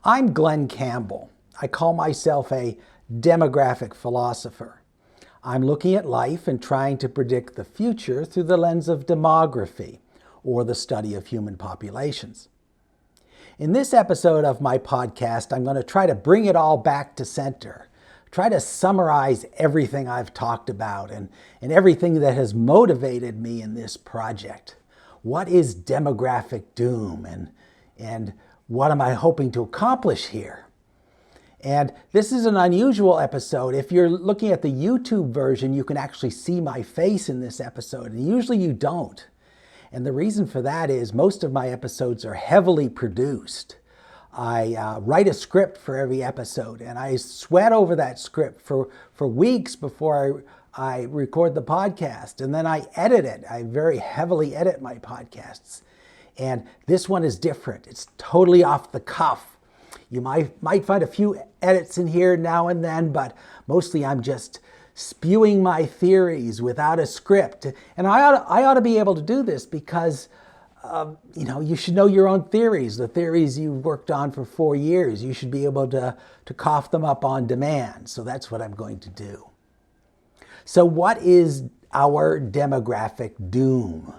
I'm Glenn Campbell. I call myself a demographic philosopher. I'm looking at life and trying to predict the future through the lens of demography, or the study of human populations. In this episode of my podcast, I'm going to try to bring it all back to center, try to summarize everything I've talked about and everything that has motivated me in this project. What is demographic doom and what am I hoping to accomplish here? And this is an unusual episode. If you're looking at the YouTube version, you can actually see my face in this episode, and usually you don't. And the reason for that is most of my episodes are heavily produced. I write a script for every episode, and I sweat over that script for weeks before I record the podcast. And then I edit it. I very heavily edit my podcasts. And this one is different. It's totally off the cuff. You might find a few edits in here now and then, but mostly I'm just spewing my theories without a script. And I ought to be able to do this because, you should know your own theories, the theories you've worked on for 4 years. You should be able to cough them up on demand. So that's what I'm going to do. So what is our demographic doom?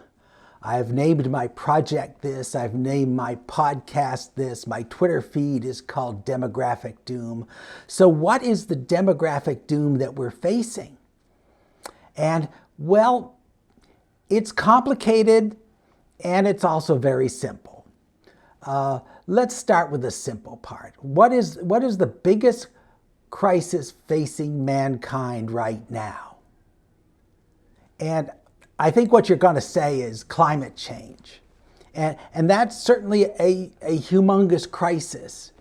I've named my project this, I've named my podcast this, my Twitter feed is called Demographic Doom. So what is the demographic doom that we're facing? And well, it's complicated and it's also very simple. Let's start with the simple part. What is the biggest crisis facing mankind right now? And I think what you're going to say is climate change. And that's certainly a humongous crisis.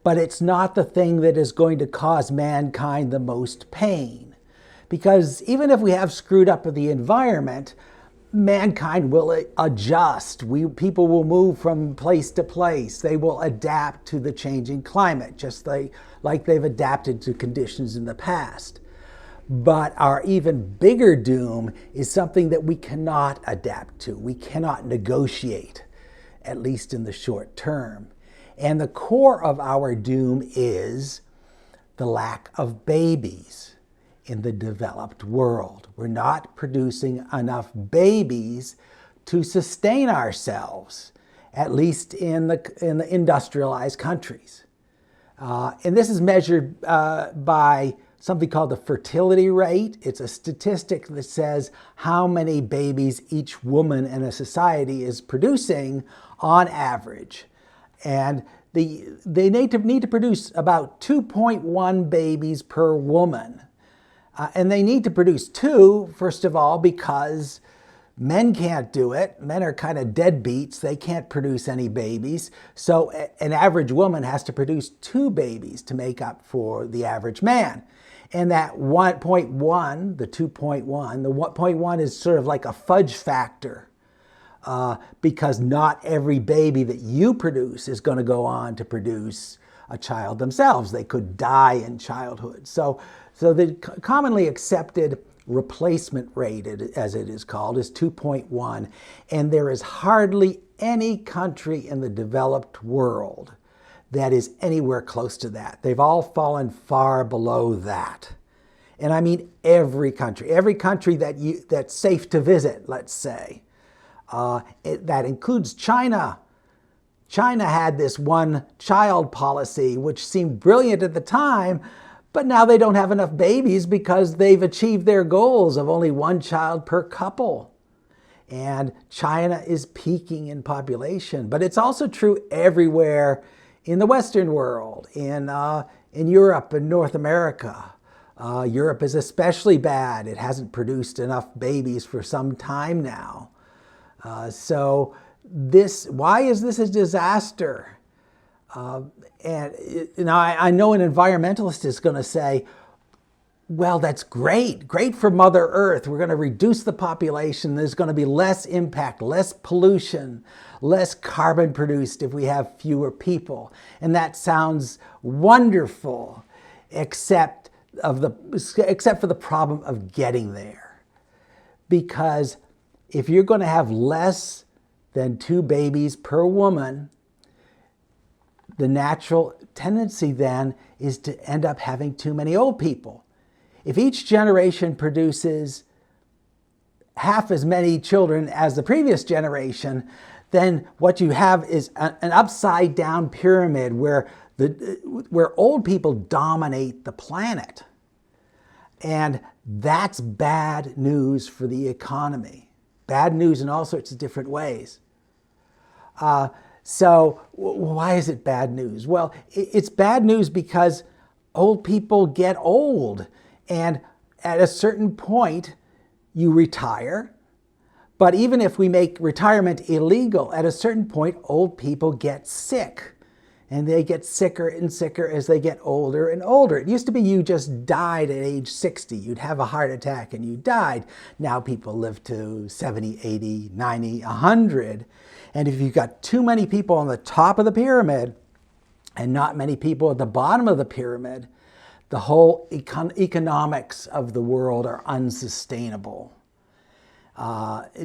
But it's not the thing that is going to cause mankind the most pain. Because even if we have screwed up the environment, mankind will adjust. People will move from place to place. They will adapt to the changing climate, just like they've adapted to conditions in the past. But our even bigger doom is something that we cannot adapt to. We cannot negotiate, at least in the short term. And the core of our doom is the lack of babies in the developed world. We're not producing enough babies to sustain ourselves, at least in the industrialized countries. And this is measured by something called the fertility rate. It's a statistic that says how many babies each woman in a society is producing on average. And they need to produce about 2.1 babies per woman. And they need to produce 2, first of all, because men can't do it. Men are kind of deadbeats. They can't produce any babies. So an average woman has to produce 2 babies to make up for the average man. And that 1.1, the 2.1, the 1.1 is sort of like a fudge factor because not every baby that you produce is going to go on to produce a child themselves. They could die in childhood. So the commonly accepted replacement rate, as it is called, is 2.1. And there is hardly any country in the developed world that is anywhere close to that. They've all fallen far below that. And I mean every country that's safe to visit, let's say. That includes China. China had this one-child policy, which seemed brilliant at the time, but now they don't have enough babies because they've achieved their goals of only 1 child per couple. And China is peaking in population. But it's also true everywhere in the Western world, in Europe and North America. Europe is especially bad. It hasn't produced enough babies for some time now. Why is this a disaster? I know an environmentalist is going to say, well, that's great for Mother Earth. We're going to reduce the population. There's going to be less impact, less pollution, less carbon produced if we have fewer people. And that sounds wonderful, except for the problem of getting there. Because if you're going to have less than 2 babies per woman, the natural tendency then is to end up having too many old people. If each generation produces half as many children as the previous generation, then what you have is an upside down pyramid where old people dominate the planet. And that's bad news for the economy. Bad news in all sorts of different ways. So why is it bad news? Well, it's bad news because old people get old. And at a certain point, you retire. But even if we make retirement illegal, at a certain point, old people get sick. And they get sicker and sicker as they get older and older. It used to be you just died at age 60. You'd have a heart attack and you died. Now people live to 70, 80, 90, 100. And if you've got too many people on the top of the pyramid and not many people at the bottom of the pyramid, the whole economics of the world are unsustainable.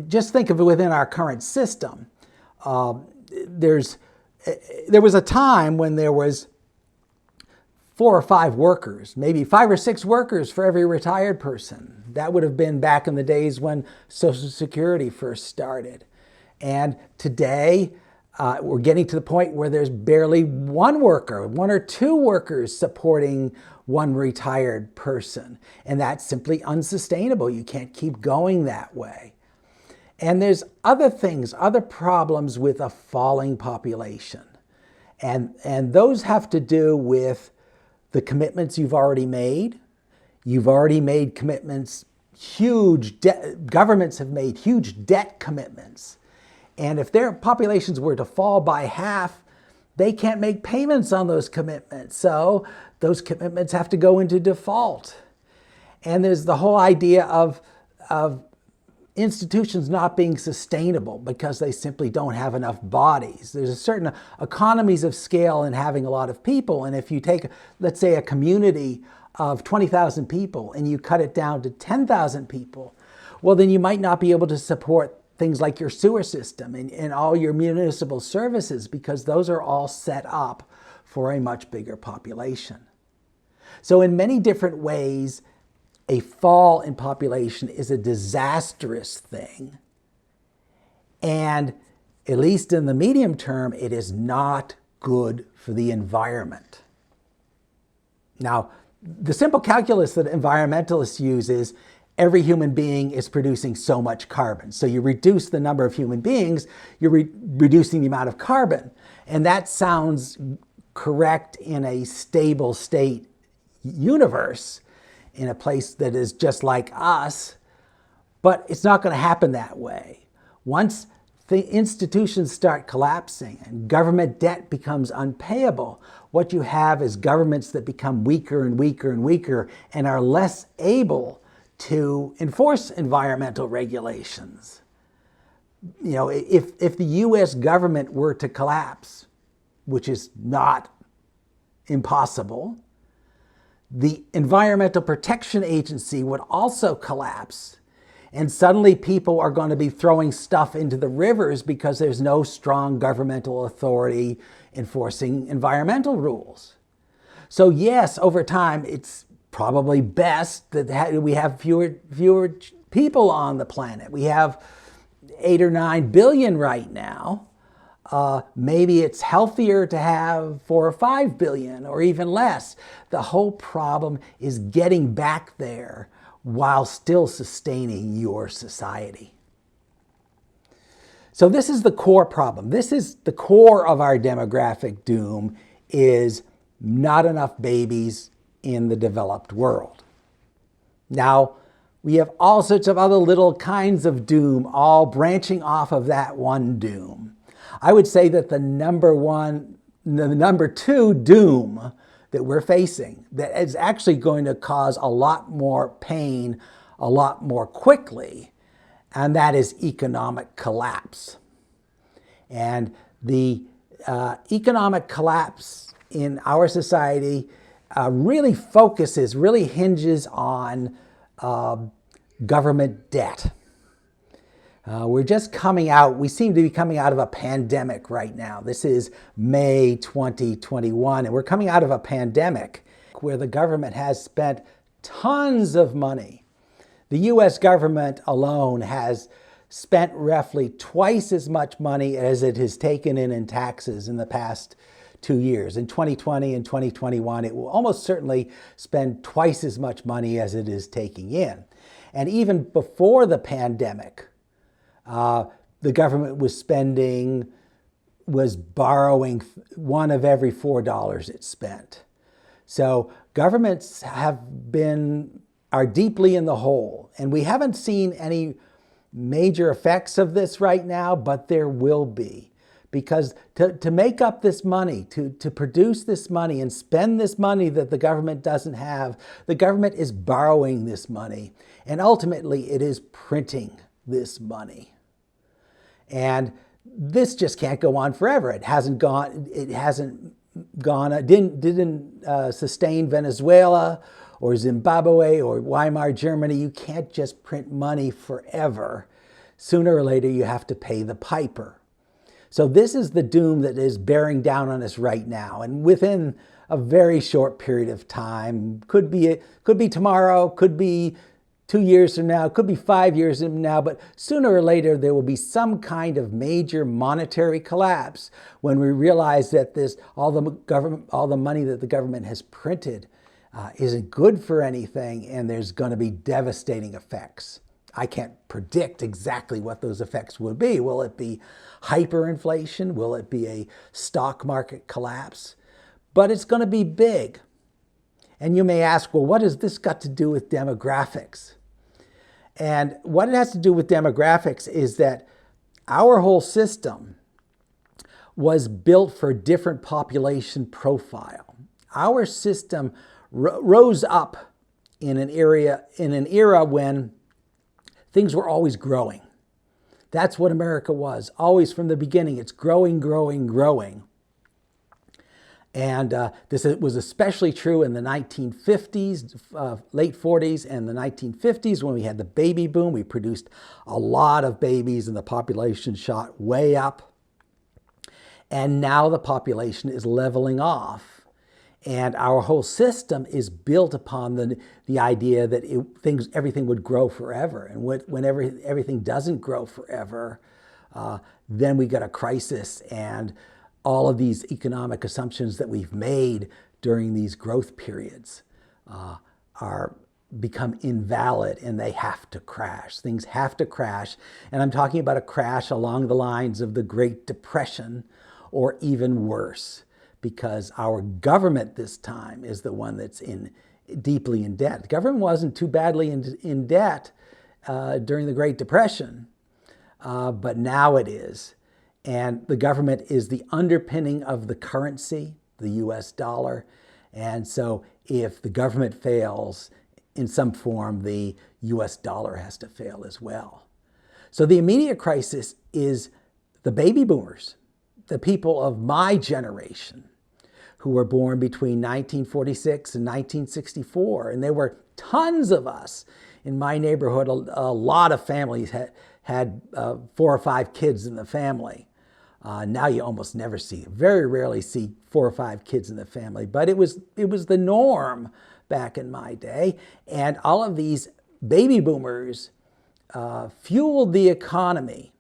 Just think of it within our current system. There was a time when there was 4 or 5 workers, maybe 5 or 6 workers for every retired person. That would have been back in the days when Social Security first started. And today, we're getting to the point where there's barely 1 worker, 1 or 2 workers supporting 1 retired person. And that's simply unsustainable. You can't keep going that way. And there's other things, other problems with a falling population. And those have to do with the commitments you've already made. You've already made commitments, governments have made huge debt commitments. And if their populations were to fall by half, they can't make payments on those commitments. So those commitments have to go into default. And there's the whole idea of institutions not being sustainable because they simply don't have enough bodies. There's a certain economies of scale in having a lot of people. And if you take, let's say, a community of 20,000 people and you cut it down to 10,000 people, well, then you might not be able to support things like your sewer system and all your municipal services because those are all set up for a much bigger population. So in many different ways, a fall in population is a disastrous thing. And at least in the medium term, it is not good for the environment. Now, the simple calculus that environmentalists use is every human being is producing so much carbon. So you reduce the number of human beings, you're reducing the amount of carbon. And that sounds correct in a stable state universe, in a place that is just like us, but it's not going to happen that way. Once the institutions start collapsing and government debt becomes unpayable, what you have is governments that become weaker and weaker and weaker and are less able to enforce environmental regulations. You know, if the US government were to collapse, which is not impossible, the Environmental Protection Agency would also collapse. And suddenly people are going to be throwing stuff into the rivers because there's no strong governmental authority enforcing environmental rules. So yes, over time, it's probably best that we have fewer people on the planet. We have 8 or 9 billion right now. Maybe it's healthier to have 4 or 5 billion or even less. The whole problem is getting back there while still sustaining your society. So this is the core problem. This is the core of our demographic doom, is not enough babies in the developed world. Now, we have all sorts of other little kinds of doom, all branching off of that one doom. I would say that the number 2 doom that we're facing, that is actually going to cause a lot more pain a lot more quickly, and that is economic collapse. And the economic collapse in our society really hinges on government debt. We're just coming out, we seem to be coming out of a pandemic right now. This is May 2021, and we're coming out of a pandemic where the government has spent tons of money. The US government alone has spent roughly twice as much money as it has taken in taxes in the past 2 years. In 2020 and 2021, it will almost certainly spend twice as much money as it is taking in. And even before the pandemic, the government was borrowing one of every $4 it spent. So governments are deeply in the hole, and we haven't seen any major effects of this right now, but there will be. Because to make up this money, to produce this money and spend this money that the government doesn't have, the government is borrowing this money, and ultimately it is printing this money. And this just can't go on forever. It didn't sustain Venezuela or Zimbabwe or Weimar Germany. You can't just print money forever. Sooner or later, you have to pay the piper. So this is the doom that is bearing down on us right now. And within a very short period of time, could be tomorrow, could be 2 years from now, could be 5 years from now, but sooner or later there will be some kind of major monetary collapse when we realize that all the money that the government has printed isn't good for anything, and there's going to be devastating effects. I can't predict exactly what those effects will be. Will it be hyperinflation? Will it be a stock market collapse? But it's going to be big. And you may ask, well, what has this got to do with demographics? And what it has to do with demographics is that our whole system was built for a different population profile. Our system rose up in an era when things were always growing. That's what America was, always from the beginning. It's growing, growing, growing. And this was especially true in the 1950s, late 40s and the 1950s when we had the baby boom. We produced a lot of babies and the population shot way up. And now the population is leveling off. And our whole system is built upon the idea that everything would grow forever. And whenever everything doesn't grow forever, then we get a crisis, and all of these economic assumptions that we've made during these growth periods become invalid, and they have to crash. Things have to crash. And I'm talking about a crash along the lines of the Great Depression, or even worse, because our government this time is the one that's deeply in debt. The government wasn't too badly in debt during the Great Depression, but now it is. And the government is the underpinning of the currency, the US dollar. And so if the government fails in some form, the US dollar has to fail as well. So the immediate crisis is the baby boomers, the people of my generation who were born between 1946 and 1964. And there were tons of us in my neighborhood. A lot of families had 4 or 5 kids in the family. Now you almost never very rarely see 4 or 5 kids in the family, but it was the norm back in my day. And all of these baby boomers fueled the economy.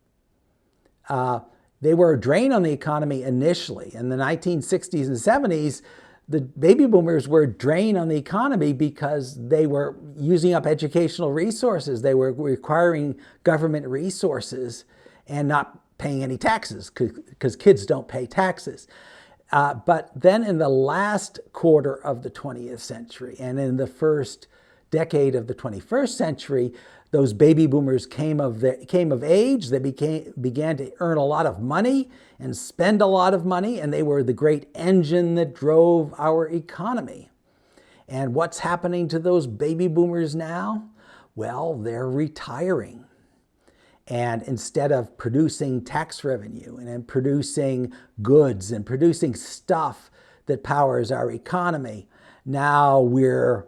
They were a drain on the economy initially. In the 1960s and 70s, the baby boomers were a drain on the economy because they were using up educational resources. They were requiring government resources and not paying any taxes, because kids don't pay taxes. But then in the last quarter of the 20th century and in the first decade of the 21st century, those baby boomers came of age. They began to earn a lot of money and spend a lot of money, and they were the great engine that drove our economy. And what's happening to those baby boomers now? Well, they're retiring. And instead of producing tax revenue and producing goods and producing stuff that powers our economy, now we're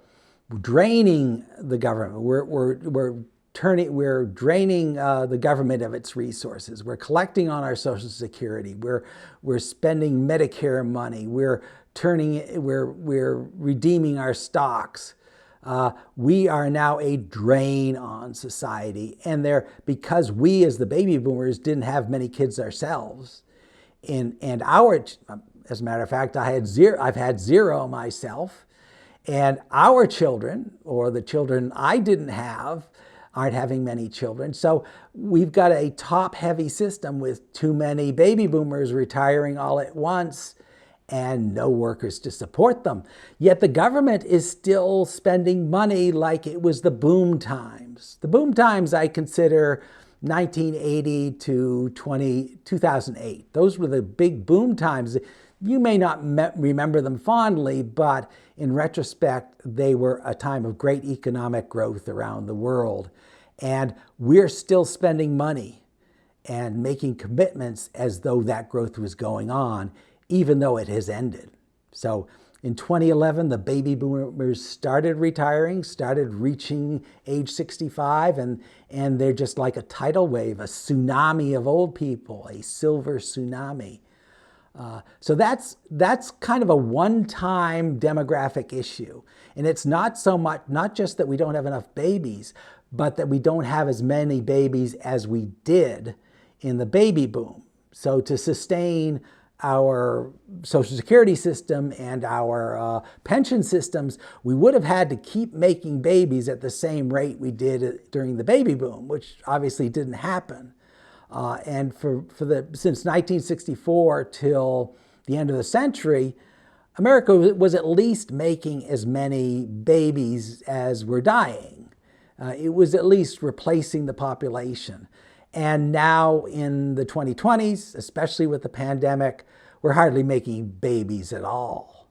draining the government. We're we're draining the government of its resources. We're collecting on our Social Security. We're spending Medicare money. We're redeeming our stocks. We are now a drain on society, and because we as the baby boomers didn't have many kids ourselves, and as a matter of fact, I've had zero myself, and our children, or the children I didn't have, aren't having many children. So we've got a top-heavy system with too many baby boomers retiring all at once and no workers to support them. Yet the government is still spending money like it was the boom times. The boom times I consider 1980 to 2008. Those were the big boom times. You may not remember them fondly, but in retrospect, they were a time of great economic growth around the world. And we're still spending money and making commitments as though that growth was going on, even though it has ended. So in 2011, the baby boomers started retiring, started reaching age 65, and they're just like a tidal wave, a tsunami of old people, a silver tsunami. So that's kind of a one-time demographic issue. And it's not just that we don't have enough babies, but that we don't have as many babies as we did in the baby boom. So to sustain our Social Security system and our pension systems, we would have had to keep making babies at the same rate we did during the baby boom, which obviously didn't happen. And since 1964 till the end of the century, America was at least making as many babies as were dying. It was at least replacing the population. And now in the 2020s, especially with the pandemic, we're hardly making babies at all.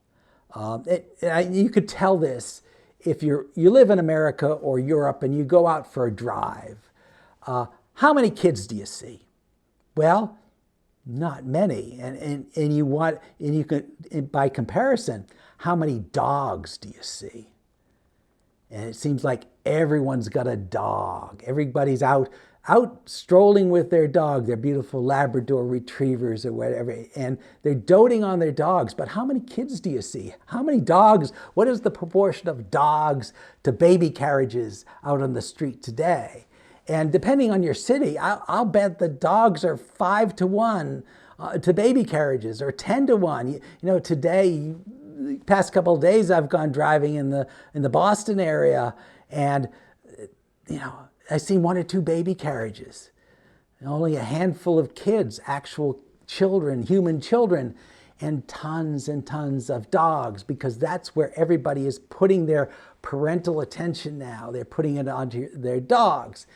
You could tell this if you live in America or Europe and you go out for a drive. How many kids do you see? Well, not many. And you could, by comparison, how many dogs do you see? And it seems like everyone's got a dog. Everybody's out strolling with their dog, their beautiful Labrador retrievers or whatever, and they're doting on their dogs. But how many kids do you see? How many dogs? What is the proportion of dogs to baby carriages out on the street today? And depending on your city, I'll bet the dogs are 5 to 1 to baby carriages, or 10 to 1. You know, today, the past couple of days, I've gone driving in the Boston area, and I see 1 or 2 baby carriages, and only a handful of kids, actual children, human children, and tons of dogs, because that's where everybody is putting their parental attention now. They're putting it onto their dogs.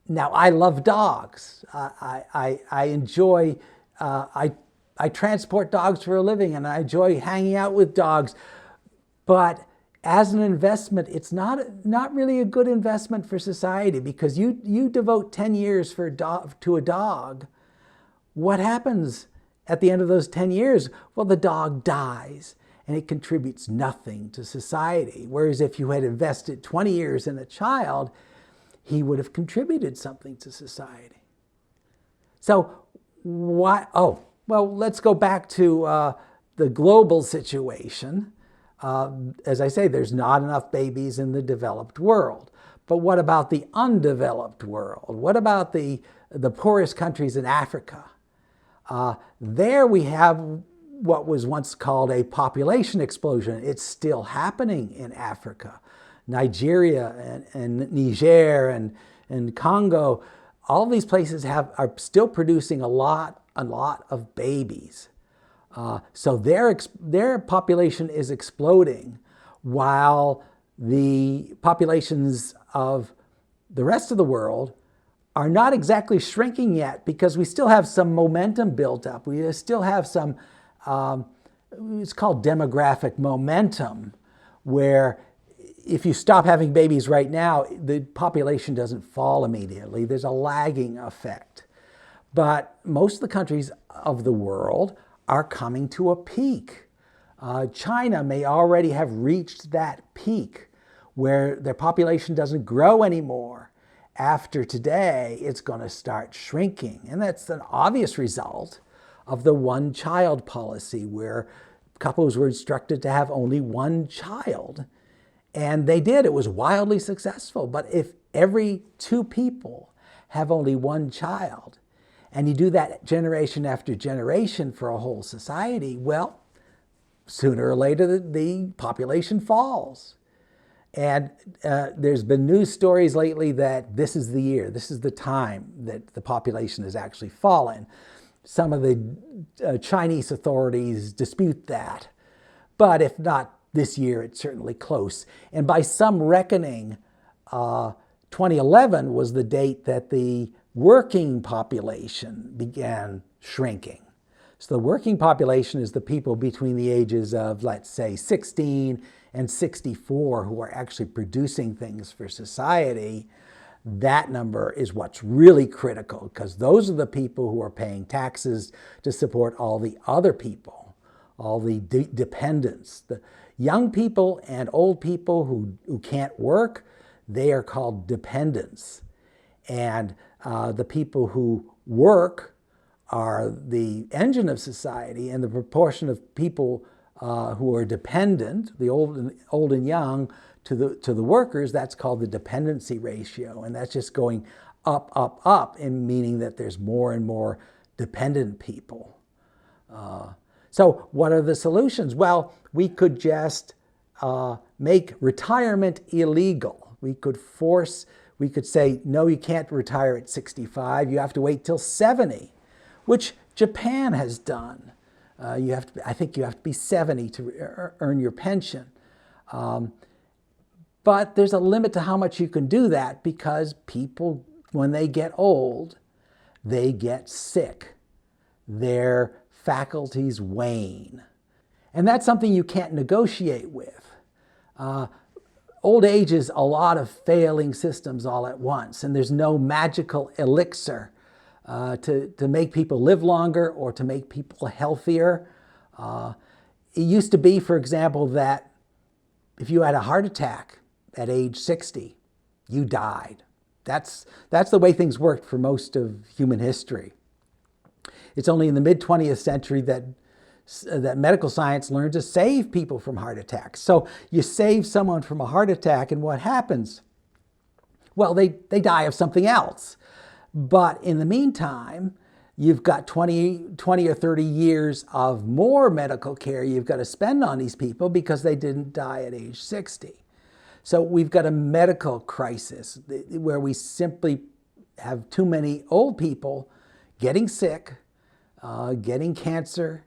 Now, I love dogs. I enjoy, I transport dogs for a living, and I enjoy hanging out with dogs. But as an investment, it's not really a good investment for society, because you devote 10 years to a dog. What happens at the end of those 10 years? Well, the dog dies, and it contributes nothing to society. Whereas if you had invested 20 years in a child, he would have contributed something to society. So why? Oh, well, let's go back to the global situation. As I say, there's not enough babies in the developed world. But what about the undeveloped world? What about the poorest countries in Africa? There we have what was once called a population explosion. It's still happening in Africa. Nigeria and Niger and Congo, all these places are still producing a lot of babies. So their population is exploding, while the populations of the rest of the world are not exactly shrinking yet, because we still have some momentum built up. We still have some, it's called demographic momentum, where if you stop having babies right now, the population doesn't fall immediately. There's a lagging effect. But most of the countries of the world are coming to a peak. China may already have reached that peak where their population doesn't grow anymore after today, it's going to start shrinking. And that's an obvious result of the one-child policy, where couples were instructed to have only one child. And they did. It was wildly successful. But if every two people have only one child, and you do that generation after generation for a whole society, well, sooner or later the population falls. And there's been news stories lately that this is the year, this is the time that the population has actually fallen. Some of the Chinese authorities dispute that. But if not this year, it's certainly close. And by some reckoning, 2011 was the date that the working population began shrinking. So the working population is the people between the ages of, let's say, 16 and 64 who are actually producing things for society. That number is what's really critical, because those are the people who are paying taxes to support all the other people, all the dependents. The young people and old people who can't work, they are called dependents. And the people who work are the engine of society, and the proportion of people who are dependent, the old and young, to the workers, that's called the dependency ratio. And that's just going up, up, up, in meaning that there's more and more dependent people. So what are the solutions? Well, we could just make retirement illegal. We could say, no, you can't retire at 65. You have to wait till 70, which Japan has done. I think you have to be 70 to earn your pension. But there's a limit to how much you can do that, because people, when they get old, they get sick. Their faculties wane. And that's something you can't negotiate with. Old age is a lot of failing systems all at once, and there's no magical elixir to make people live longer or to make people healthier. It used to be, for example, that if you had a heart attack at age 60, you died. That's the way things worked for most of human history. It's only in the mid-20th century that medical science learned to save people from heart attacks. So you save someone from a heart attack, and what happens? Well, they die of something else. But in the meantime, you've got 20 or 30 years of more medical care you've got to spend on these people because they didn't die at age 60. So we've got a medical crisis where we simply have too many old people getting sick, getting cancer,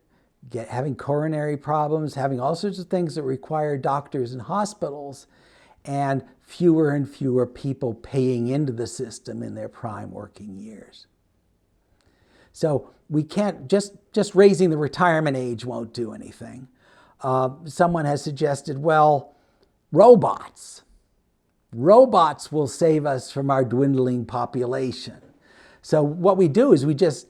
having coronary problems, having all sorts of things that require doctors and hospitals, and fewer people paying into the system in their prime working years. So we can't, just raising the retirement age won't do anything. Someone has suggested, well, robots will save us from our dwindling population. So what we do is we just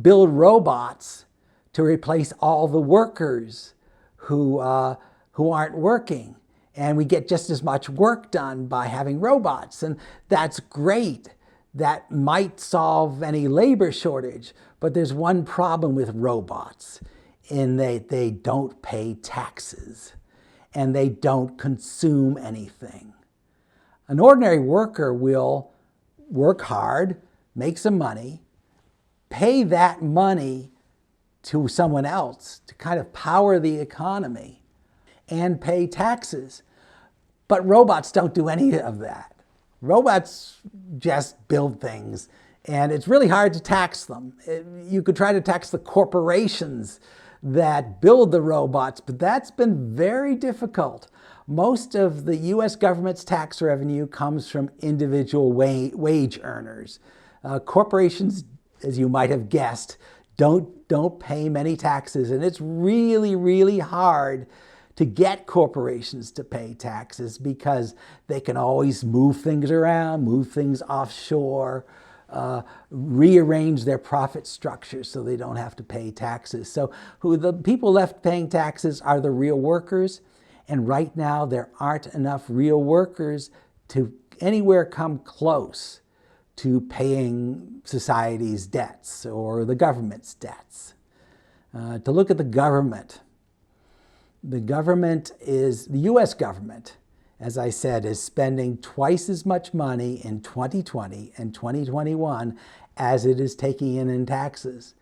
build robots to replace all the workers who aren't working. And we get just as much work done by having robots. And that's great. That might solve any labor shortage. But there's one problem with robots, in that they don't pay taxes and they don't consume anything. An ordinary worker will work hard, make some money, pay that money to someone else to kind of power the economy, and pay taxes. But robots don't do any of that. Robots just build things, and it's really hard to tax them. You could try to tax the corporations that build the robots, but that's been very difficult. Most of the US government's tax revenue comes from individual wage earners. Corporations, as you might have guessed, don't pay many taxes, and it's really, really hard to get corporations to pay taxes because they can always move things around, move things offshore, rearrange their profit structures so they don't have to pay taxes. So the people left paying taxes are the real workers, and right now there aren't enough real workers to anywhere come close to paying society's debts or the government's debts. To look at the government. The U.S. government, as I said, is spending twice as much money in 2020 and 2021 as it is taking in taxes.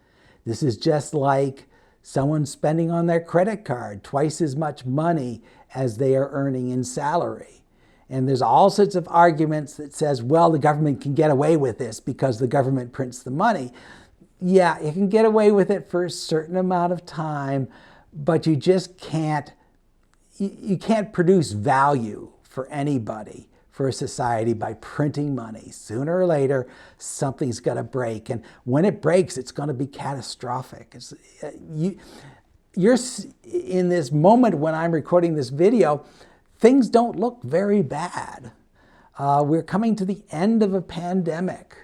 This is just like someone spending on their credit card twice as much money as they are earning in salary. And there's all sorts of arguments that says, well, the government can get away with this because the government prints the money. Yeah, it can get away with it for a certain amount of time, but you just can't, you can't produce value for anybody, for a society, by printing money. Sooner or later, something's going to break. And when it breaks, it's going to be catastrophic. You're in this moment when I'm recording this video, things don't look very bad. We're coming to the end of a pandemic.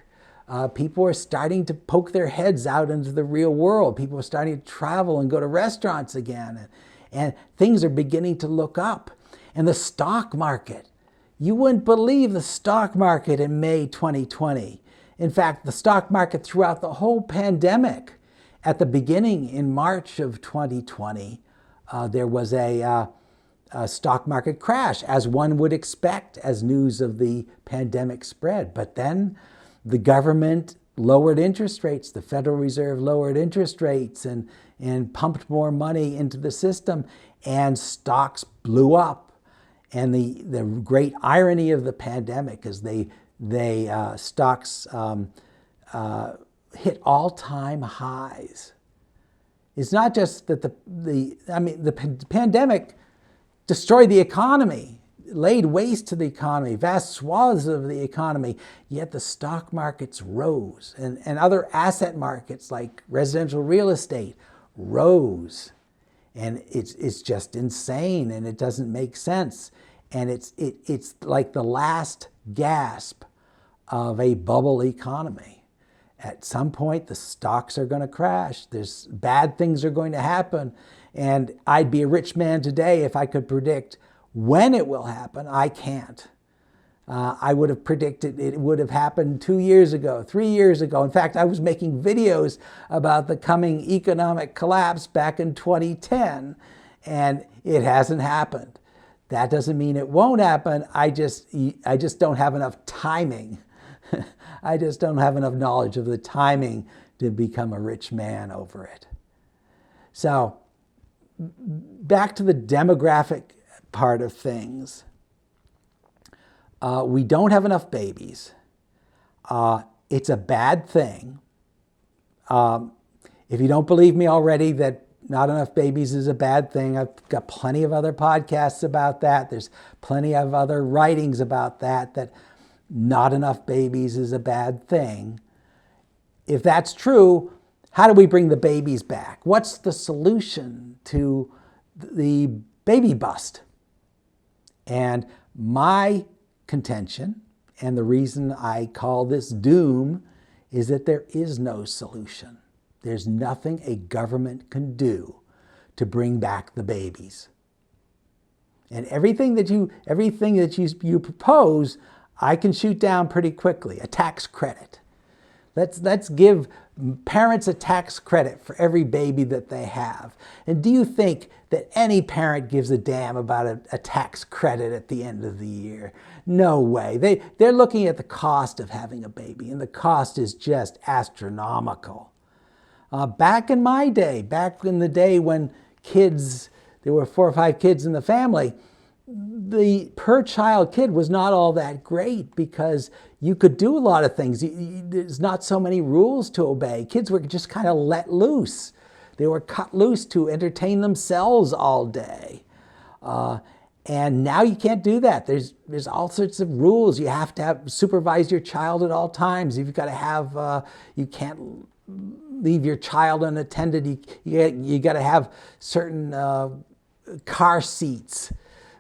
People are starting to poke their heads out into the real world. People are starting to travel and go to restaurants again. And things are beginning to look up. And the stock market, you wouldn't believe the stock market in May 2020. In fact, the stock market throughout the whole pandemic, at the beginning in March of 2020, there was a stock market crash, as one would expect as news of the pandemic spread. But then the government lowered interest rates, the Federal Reserve lowered interest rates and pumped more money into the system, and stocks blew up. And the great irony of the pandemic is stocks hit all-time highs. It's not just that the pandemic destroyed the economy, laid waste to the economy, vast swaths of the economy, yet the stock markets rose, and other asset markets like residential real estate rose. And it's just insane, and it doesn't make sense. And it's like the last gasp of a bubble economy. At some point, the stocks are going to crash. There's bad things are going to happen. And I'd be a rich man today if I could predict when it will happen. I can't. I would have predicted it would have happened 2 years ago, 3 years ago. In fact, I was making videos about the coming economic collapse back in 2010, and it hasn't happened. That doesn't mean it won't happen. I just don't have enough timing. I just don't have enough knowledge of the timing to become a rich man over it. So back to the demographic part of things. We don't have enough babies. It's a bad thing. If you don't believe me already that not enough babies is a bad thing, I've got plenty of other podcasts about that. There's plenty of other writings about that not enough babies is a bad thing. If that's true, how do we bring the babies back? What's the solution to the baby bust? And my contention, and the reason I call this doom, is that there is no solution. There's nothing a government can do to bring back the babies. And everything that you propose, I can shoot down pretty quickly. A tax credit. Let's give parents a tax credit for every baby that they have. And do you think that any parent gives a damn about a tax credit at the end of the year? No way. They're looking at the cost of having a baby, and the cost is just astronomical. Back in my day, back in the day when there were 4 or 5 kids in the family, the per child kid was not all that great because you could do a lot of things. There's not so many rules to obey. Kids were just kind of let loose. They were cut loose to entertain themselves all day. And now you can't do that. There's all sorts of rules. You have to supervise your child at all times. You've got to have, you can't leave your child unattended. You got to have certain car seats,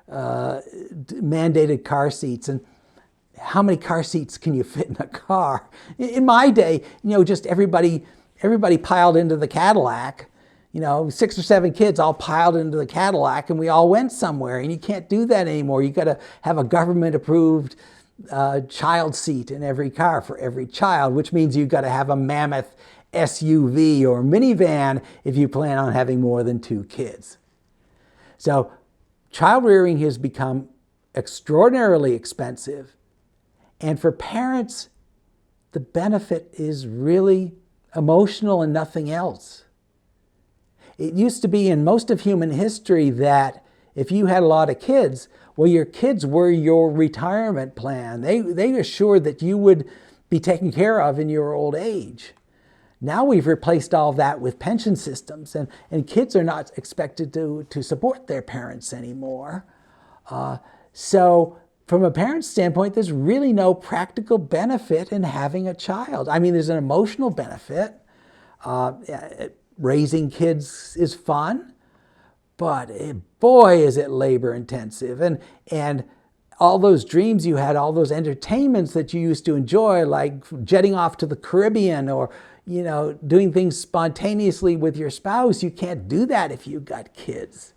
mandated car seats. And how many car seats can you fit in a car? In my day, just everybody piled into the Cadillac. 6 or 7 kids all piled into the Cadillac, and we all went somewhere. And you can't do that anymore. You got to have a government-approved child seat in every car for every child, which means you've got to have a mammoth SUV or minivan if you plan on having more than 2 kids. So child rearing has become extraordinarily expensive. And for parents, the benefit is really emotional and nothing else. It used to be in most of human history that if you had a lot of kids, well, your kids were your retirement plan. They assured that you would be taken care of in your old age. Now we've replaced all that with pension systems, and kids are not expected to support their parents anymore. So from a parent's standpoint, there's really no practical benefit in having a child. I mean, there's an emotional benefit. Raising kids is fun, but boy, is it labor intensive. And all those dreams you had, all those entertainments that you used to enjoy, like jetting off to the Caribbean or, doing things spontaneously with your spouse, you can't do that if you've got kids.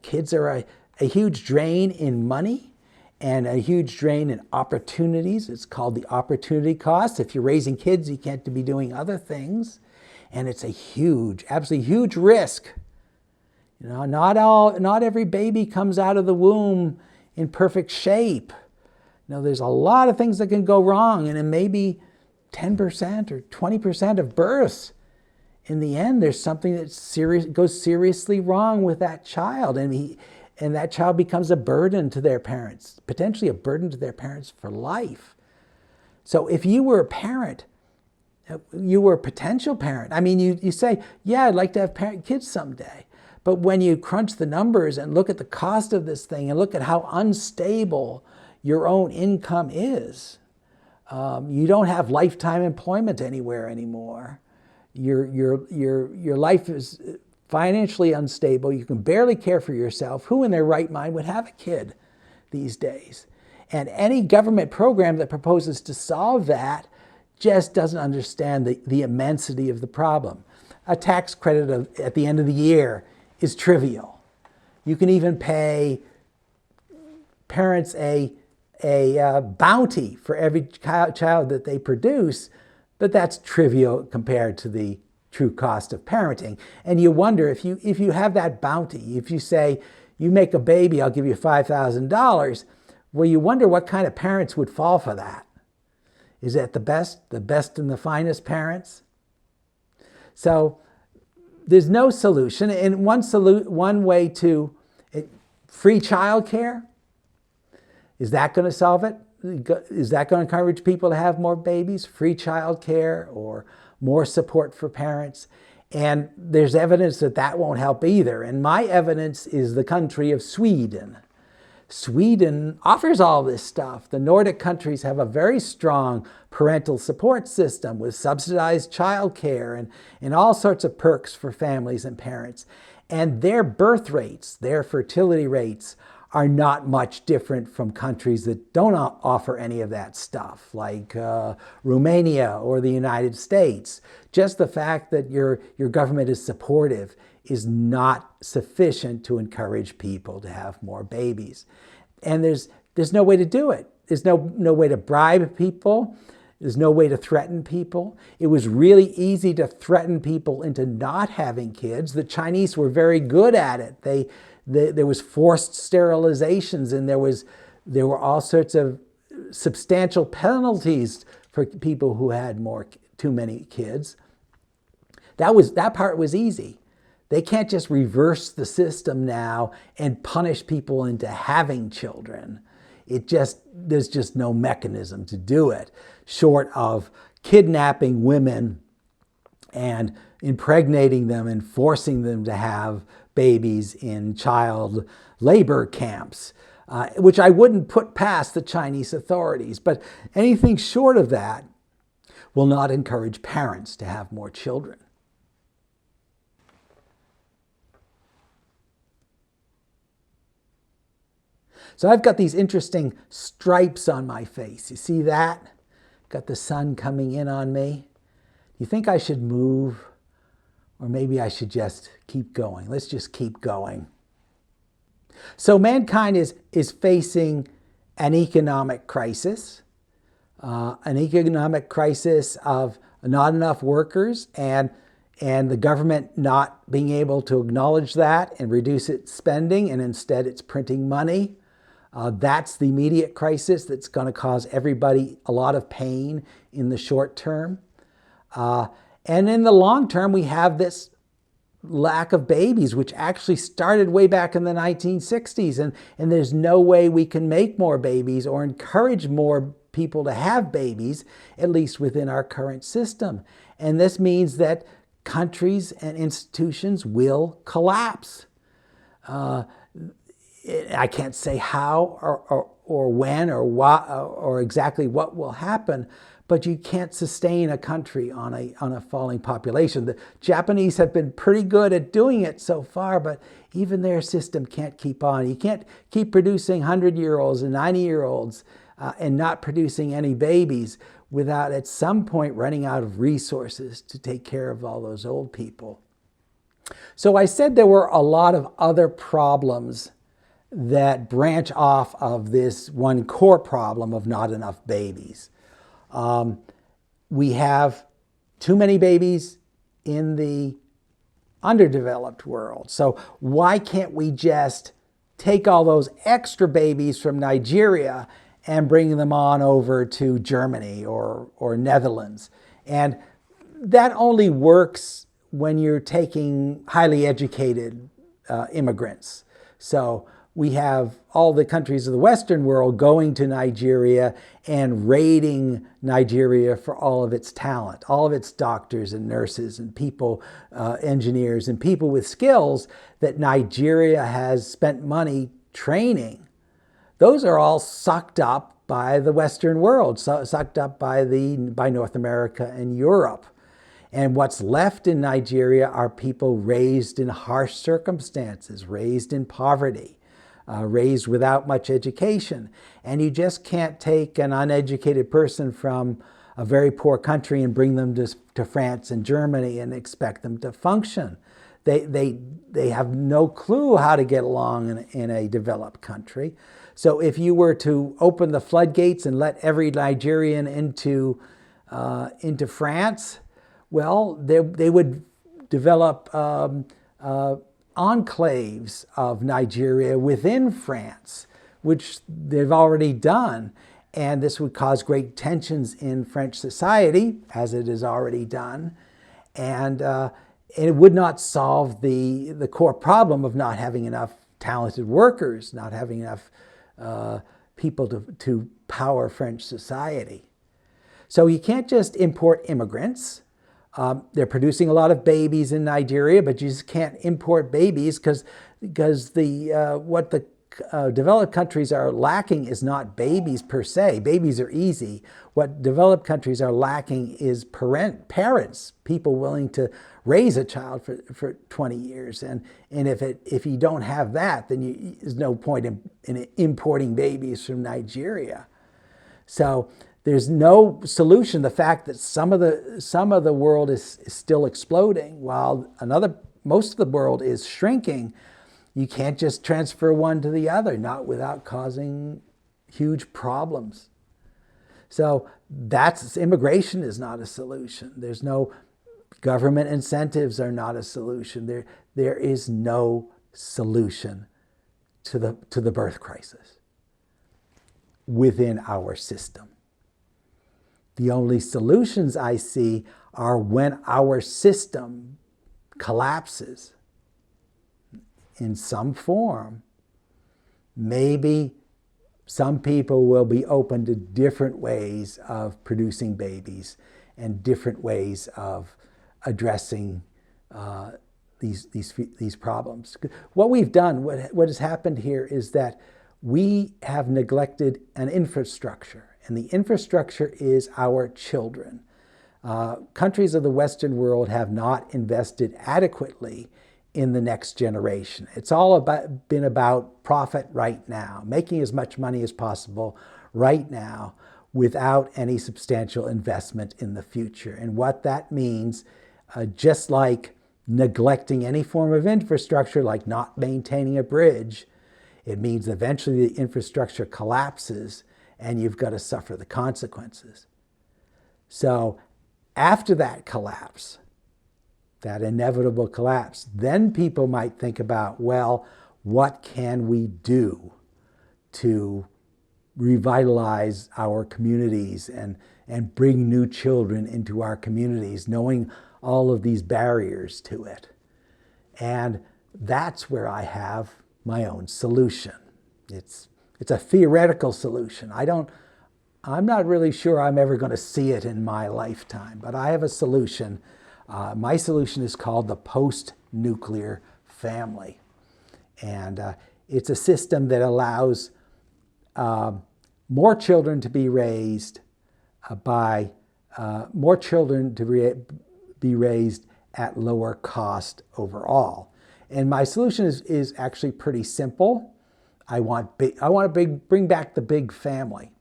Kids are a huge drain in money and a huge drain in opportunities. It's called the opportunity cost. If you're raising kids, you can't be doing other things. And it's a huge, absolutely huge risk. Not every baby comes out of the womb in perfect shape. There's a lot of things that can go wrong, and it may be 10% or 20% of births. In the end, there's something that goes seriously wrong with that child, and that child becomes a burden to their parents, potentially a burden to their parents for life. So if you were a parent, you were a potential parent. I mean, you say, yeah, I'd like to have kids someday. But when you crunch the numbers and look at the cost of this thing and look at how unstable your own income is, you don't have lifetime employment anywhere anymore. Your life is financially unstable. You can barely care for yourself. Who in their right mind would have a kid these days? And any government program that proposes to solve that just doesn't understand the immensity of the problem. A tax credit at the end of the year is trivial. You can even pay parents a bounty for every child that they produce, but that's trivial compared to the true cost of parenting. And you wonder if you have that bounty, if you say, you make a baby, I'll give you $5,000, well, you wonder what kind of parents would fall for that. Is that the best and the finest parents? So there's no solution. And one way to free childcare, is that going to solve it? Is that going to encourage people to have more babies? Free childcare or more support for parents? And there's evidence that won't help either. And my evidence is the country of Sweden. Sweden offers all this stuff. The Nordic countries have a very strong parental support system with subsidized childcare and all sorts of perks for families and parents. And their birth rates, their fertility rates, are not much different from countries that don't offer any of that stuff, like Romania or the United States. Just the fact that your government is supportive is not sufficient to encourage people to have more babies. And there's no way to do it. There's no way to bribe people. There's no way to threaten people. It was really easy to threaten people into not having kids. The Chinese were very good at it. There was forced sterilizations, and there were all sorts of substantial penalties for people who had too many kids. That part was easy. They can't just reverse the system now and punish people into having children. There's just no mechanism to do it, short of kidnapping women and impregnating them and forcing them to have babies in child labor camps, which I wouldn't put past the Chinese authorities. But anything short of that will not encourage parents to have more children. So I've got these interesting stripes on my face. You see that? Got the sun coming in on me. Do you think I should move? Or maybe I should just keep going. Let's just keep going. So mankind is facing an economic crisis of not enough workers and the government not being able to acknowledge that and reduce its spending, and instead it's printing money. That's the immediate crisis that's going to cause everybody a lot of pain in the short term. And in the long term, we have this lack of babies, which actually started way back in the 1960s. And there's no way we can make more babies or encourage more people to have babies, at least within our current system. And this means that countries and institutions will collapse. I can't say how or when or what or exactly what will happen, but you can't sustain a country on a falling population. The Japanese have been pretty good at doing it so far, but even their system can't keep on. You can't keep producing 100-year-olds and 90-year-olds and not producing any babies without at some point running out of resources to take care of all those old people. So I said there were a lot of other problems that branch off of this one core problem of not enough babies. We have too many babies in the underdeveloped world. So why can't we just take all those extra babies from Nigeria and bring them on over to Germany or Netherlands? And that only works when you're taking highly educated immigrants. So we have all the countries of the Western world going to Nigeria and raiding Nigeria for all of its talent, all of its doctors and nurses and people, engineers and people with skills that Nigeria has spent money training. Those are all sucked up by the Western world, sucked up by North America and Europe. And what's left in Nigeria are people raised in harsh circumstances, raised in poverty. Raised without much education. And you just can't take an uneducated person from a very poor country and bring them to France and Germany and expect them to function. They have no clue how to get along in a developed country. So if you were to open the floodgates and let every Nigerian into France, well, they would develop enclaves of Nigeria within France, which they've already done. And this would cause great tensions in French society, as it is already done. And it would not solve the core problem of not having enough talented workers, not having enough people to power French society. So you can't just import immigrants. They're producing a lot of babies in Nigeria, but you just can't import babies because what the developed countries are lacking is not babies per se. Babies are easy. What developed countries are lacking is parents, people willing to raise a child for 20 years. And if you don't have that, then there's no point in importing babies from Nigeria. So there's no solution. The fact that some of the world is still exploding while most of the world is shrinking, you can't just transfer one to the other, not without causing huge problems. So immigration is not a solution. There's no government incentives are not a solution. There is no solution to the birth crisis within our system. The only solutions I see are when our system collapses in some form. Maybe some people will be open to different ways of producing babies and different ways of addressing these problems. What we've done, what has happened here is that we have neglected an infrastructure. And the infrastructure is our children. Countries of the Western world have not invested adequately in the next generation. It's all been about profit right now, making as much money as possible right now without any substantial investment in the future. And what that means, just like neglecting any form of infrastructure, like not maintaining a bridge, It means eventually the infrastructure collapses and you've got to suffer the consequences. So after that collapse, that inevitable collapse, then people might think about, well, what can we do to revitalize our communities and bring new children into our communities, knowing all of these barriers to it. And that's where I have my own solution. It's a theoretical solution. I'm not really sure I'm ever going to see it in my lifetime, but I have a solution. My solution is called the PostNuclear Family. And it's a system that allows more children to be raised be raised at lower cost overall. And my solution is actually pretty simple. I want to bring back the big family.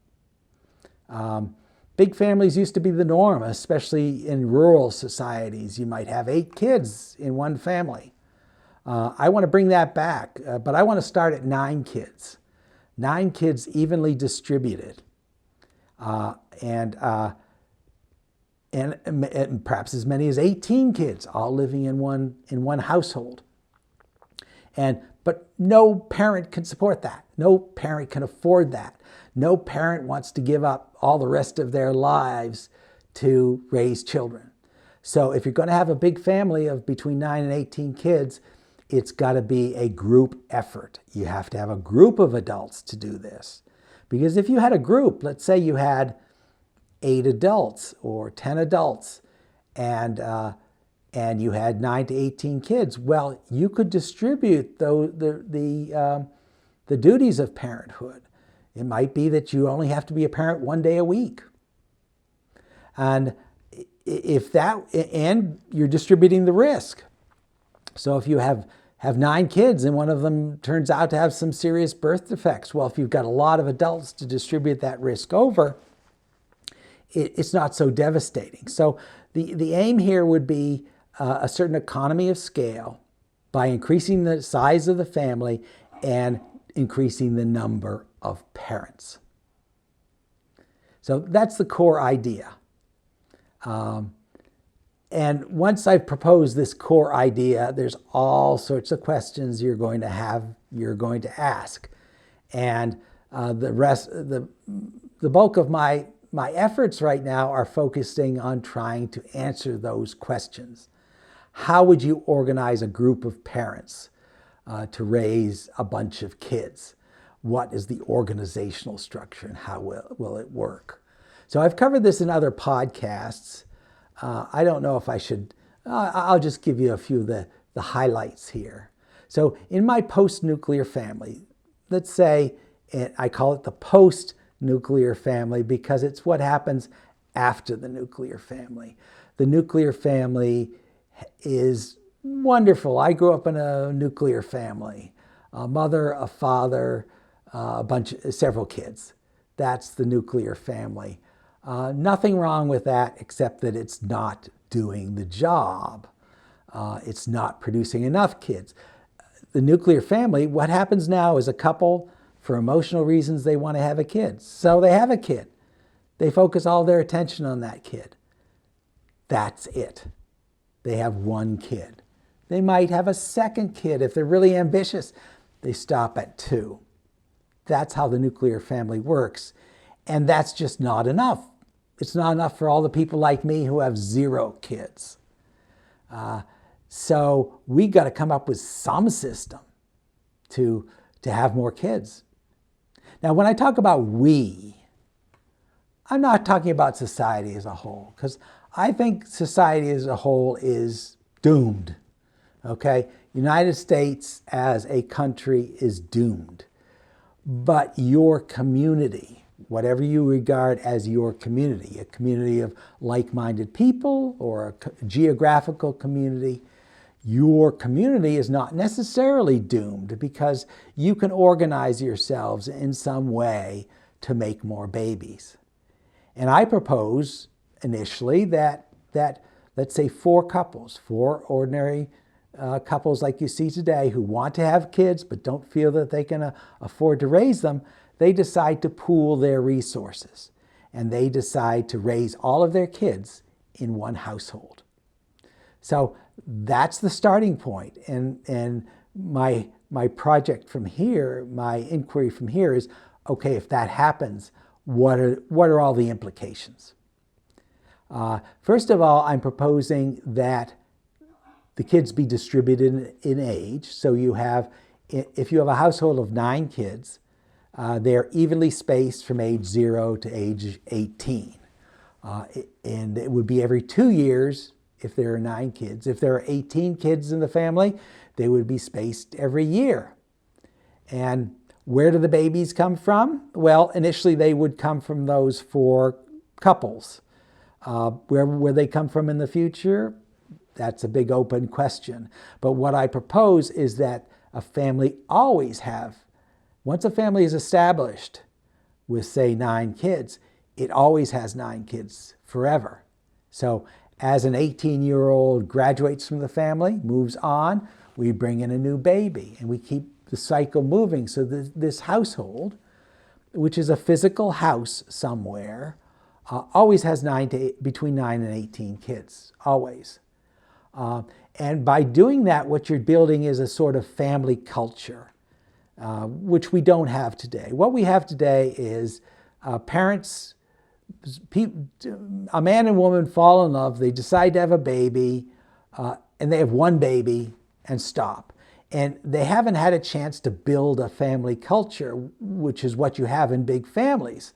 Big families used to be the norm, especially in rural societies. You might have 8 kids in one family. I want to bring that back, but I want to start at 9 kids. 9 kids evenly distributed. And perhaps as many as 18 kids all living in one household. But no parent can support that. No parent can afford that. No parent wants to give up all the rest of their lives to raise children. So if you're going to have a big family of between 9 and 18 kids, it's got to be a group effort. You have to have a group of adults to do this. Because if you had a group, let's say you had 8 adults or 10 adults, and you had 9 to 18 kids, well, you could distribute the duties of parenthood. It might be that you only have to be a parent 1 day a week. And and you're distributing the risk. So if you have 9 kids and one of them turns out to have some serious birth defects, well, if you've got a lot of adults to distribute that risk over, it's not so devastating. So the aim here would be a certain economy of scale by increasing the size of the family and increasing the number of parents. So that's the core idea. And once I've proposed this core idea, there's all sorts of questions you're going to ask. And the bulk of my efforts right now are focusing on trying to answer those questions. How would you organize a group of parents to raise a bunch of kids? What is the organizational structure and how will it work? So I've covered this in other podcasts. I don't know if I should, I'll just give you a few of the highlights here. So in my post-nuclear family, let's say, I call it the post-nuclear family because it's what happens after the nuclear family. The nuclear family is wonderful. I grew up in a nuclear family, a mother, a father, several kids. That's the nuclear family. Nothing wrong with that except that it's not doing the job. It's not producing enough kids. The nuclear family, what happens now is a couple, for emotional reasons, they want to have a kid. So they have a kid. They focus all their attention on that kid. That's it. They have 1 kid. They might have a second kid. If they're really ambitious, they stop at 2. That's how the nuclear family works. And that's just not enough. It's not enough for all the people like me who have 0 kids. So we got to come up with some system to have more kids. Now, when I talk about we, I'm not talking about society as a whole, because I think society as a whole is doomed. Okay? United States as a country is doomed. But your community, whatever you regard as your community, a community of like-minded people or a geographical community, your community is not necessarily doomed because you can organize yourselves in some way to make more babies. And I propose initially that let's say 4 couples, 4 ordinary couples like you see today who want to have kids but don't feel that they can afford to raise them, they decide to pool their resources. And they decide to raise all of their kids in one household. So that's the starting point. And my project from here, my inquiry from here is, okay, if that happens, what are all the implications? First of all, I'm proposing that the kids be distributed in age. So if you have a household of 9 kids, they're evenly spaced from age 0 to age 18. And it would be every 2 years if there are 9 kids. If there are 18 kids in the family, they would be spaced every year. And where do the babies come from? Well, initially they would come from those 4 couples. Where they come from in the future, that's a big open question. But what I propose is that a family always once a family is established with, say, 9 kids, it always has 9 kids forever. So as an 18-year-old graduates from the family, moves on, we bring in a new baby, and we keep the cycle moving. So this household, which is a physical house somewhere, always has between 9 and 18 kids, always. And by doing that, what you're building is a sort of family culture, which we don't have today. What we have today is parents, a man and woman fall in love, they decide to have a baby, and they have one baby and stop. And they haven't had a chance to build a family culture, which is what you have in big families.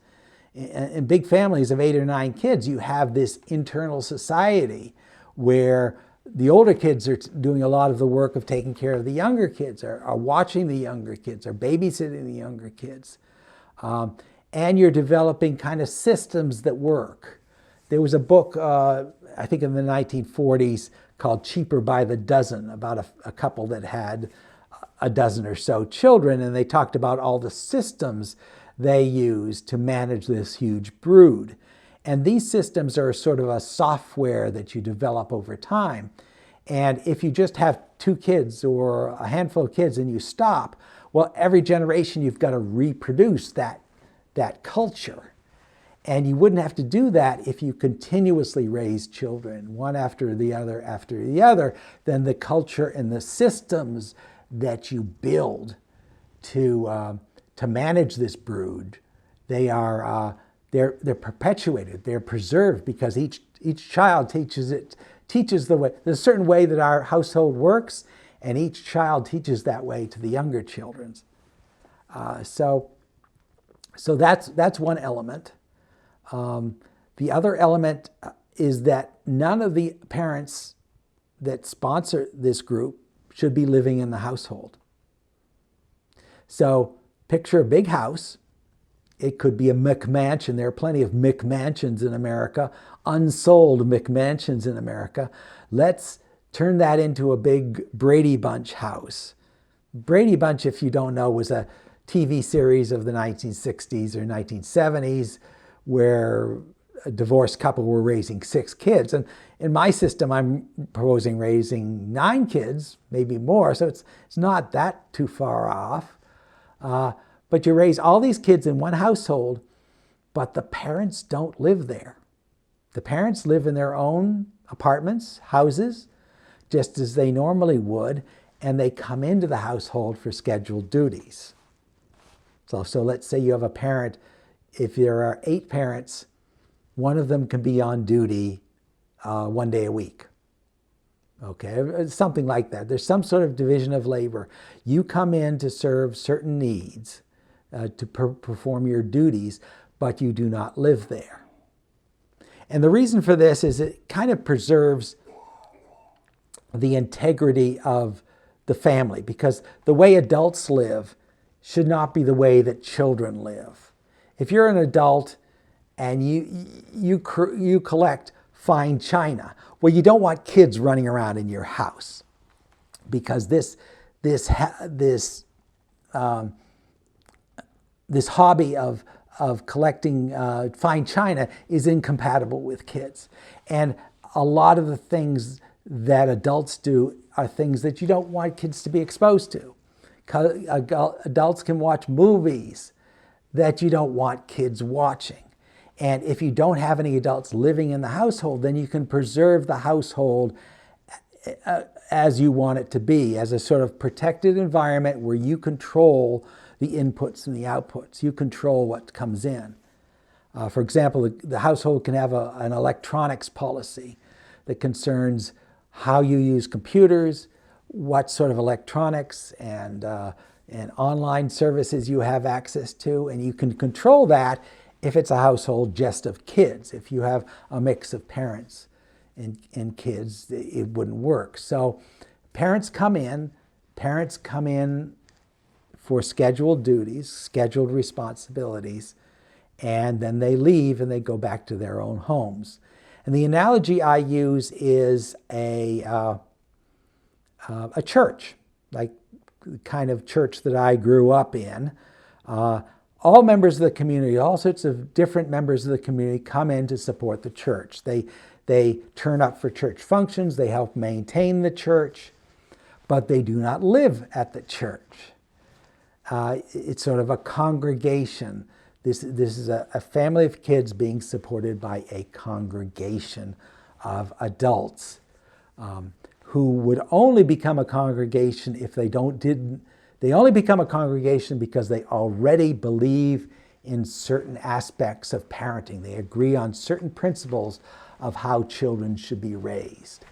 In big families of 8 or 9 kids, you have this internal society where the older kids are doing a lot of the work of taking care of the younger kids, are watching the younger kids, are babysitting the younger kids. And you're developing kind of systems that work. There was a book, I think in the 1940s, called Cheaper by the Dozen, about a couple that had a dozen or so children, and they talked about all the systems they used to manage this huge brood. And these systems are sort of a software that you develop over time. And if you just have 2 kids or a handful of kids and you stop, well, every generation you've got to reproduce that culture. And you wouldn't have to do that if you continuously raise children, one after the other, then the culture and the systems that you build to manage this brood, they're perpetuated, they're preserved, because each child teaches the way. There's a certain way that our household works, and each child teaches that way to the younger children. So that's one element. The other element is that none of the parents that sponsor this group should be living in the household. So picture a big house. It could be a McMansion. There are plenty of McMansions in America, unsold McMansions in America. Let's turn that into a big Brady Bunch house. Brady Bunch, if you don't know, was a TV series of the 1960s or 1970s where a divorced couple were raising 6 kids. And in my system, I'm proposing raising 9 kids, maybe more, so it's not that too far off. But you raise all these kids in one household, but the parents don't live there. The parents live in their own apartments, houses, just as they normally would, and they come into the household for scheduled duties. So let's say you have a parent. If there are 8 parents, one of them can be on duty 1 day a week. Okay, something like that. There's some sort of division of labor. You come in to serve certain needs, to perform your duties, but you do not live there. And the reason for this is it kind of preserves the integrity of the family, because the way adults live should not be the way that children live. If you're an adult and you collect fine china, well, you don't want kids running around in your house, because this hobby of collecting fine china is incompatible with kids. And a lot of the things that adults do are things that you don't want kids to be exposed to. Adults can watch movies that you don't want kids watching. And if you don't have any adults living in the household, then you can preserve the household as you want it to be, as a sort of protected environment where you control the inputs and the outputs. You control what comes in. For example, the household can have an electronics policy that concerns how you use computers, what sort of electronics and online services you have access to, and you can control that if it's a household just of kids. If you have a mix of parents and kids, it wouldn't work. So parents come in for scheduled duties, scheduled responsibilities, and then they leave and they go back to their own homes. And the analogy I use is a church, like the kind of church that I grew up in. All members of the community, all sorts of different members of the community come in to support the church. They turn up for church functions, they help maintain the church, but they do not live at the church. It's sort of a congregation. This is a family of kids being supported by a congregation of adults who would only become a congregation if they only become a congregation because they already believe in certain aspects of parenting. They agree on certain principles of how children should be raised.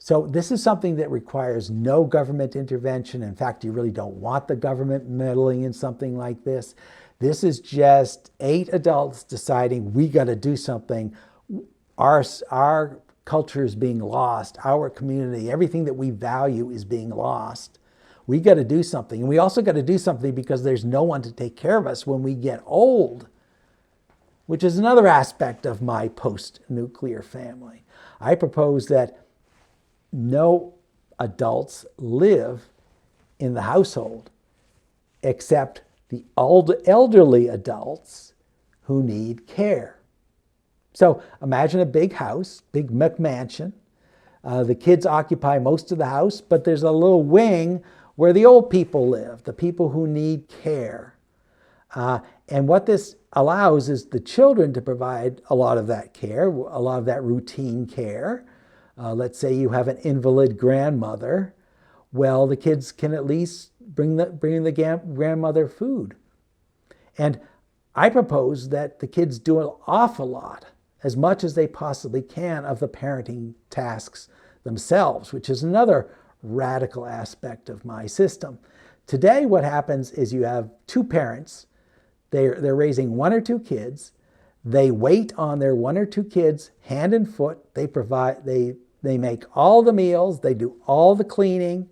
So this is something that requires no government intervention. In fact, you really don't want the government meddling in something like this. This is just 8 adults deciding we got to do something. Our culture is being lost. Our community, everything that we value is being lost. We got to do something. And we also got to do something because there's no one to take care of us when we get old, which is another aspect of my post-nuclear family. I propose that no adults live in the household except the elderly adults who need care. So imagine a big house, big McMansion. The kids occupy most of the house, but there's a little wing where the old people live, the people who need care. And what this allows is the children to provide a lot of that care, a lot of that routine care. Let's say you have an invalid grandmother. Well, the kids can at least bring the grandmother food. And I propose that the kids do an awful lot, as much as they possibly can, of the parenting tasks themselves, which is another radical aspect of my system. Today, what happens is you have 2 parents. They're raising 1 or 2 kids. They wait on their 1 or 2 kids hand and foot. They make all the meals. They do all the cleaning.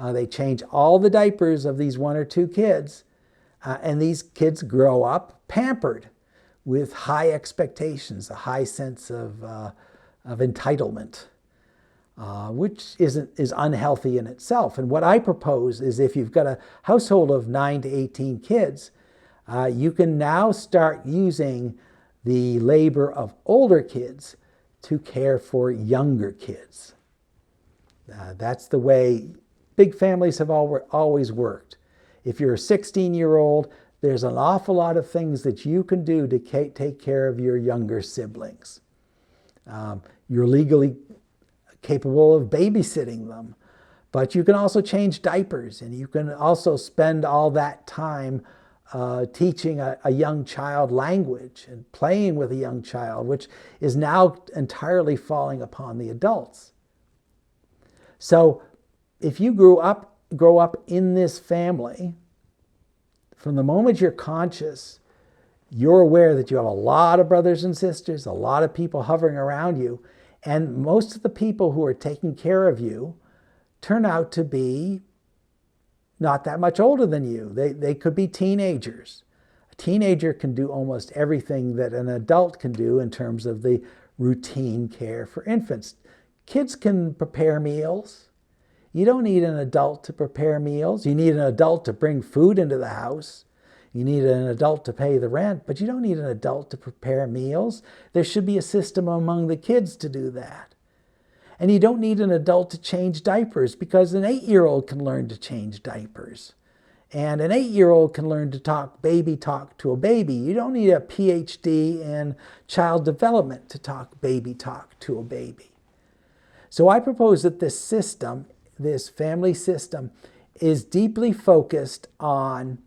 They change all the diapers of these 1 or 2 kids. And these kids grow up pampered with high expectations, a high sense of entitlement, which is unhealthy in itself. And what I propose is if you've got a household of 9 to 18 kids, you can now start using the labor of older kids to care for younger kids. That's the way big families have always worked. If you're a 16-year-old, there's an awful lot of things that you can do to take care of your younger siblings. You're legally capable of babysitting them, but you can also change diapers, and you can also spend all that time teaching a young child language and playing with a young child, which is now entirely falling upon the adults. So if you grow up in this family, from the moment you're conscious, you're aware that you have a lot of brothers and sisters, a lot of people hovering around you, and most of the people who are taking care of you turn out to be not that much older than you. They could be teenagers. A teenager can do almost everything that an adult can do in terms of the routine care for infants. Kids can prepare meals. You don't need an adult to prepare meals. You need an adult to bring food into the house. You need an adult to pay the rent, but you don't need an adult to prepare meals. There should be a system among the kids to do that. And you don't need an adult to change diapers, because an 8-year-old can learn to change diapers. And an 8-year-old can learn to talk baby talk to a baby. You don't need a PhD in child development to talk baby talk to a baby. So I propose that this system, this family system, is deeply focused on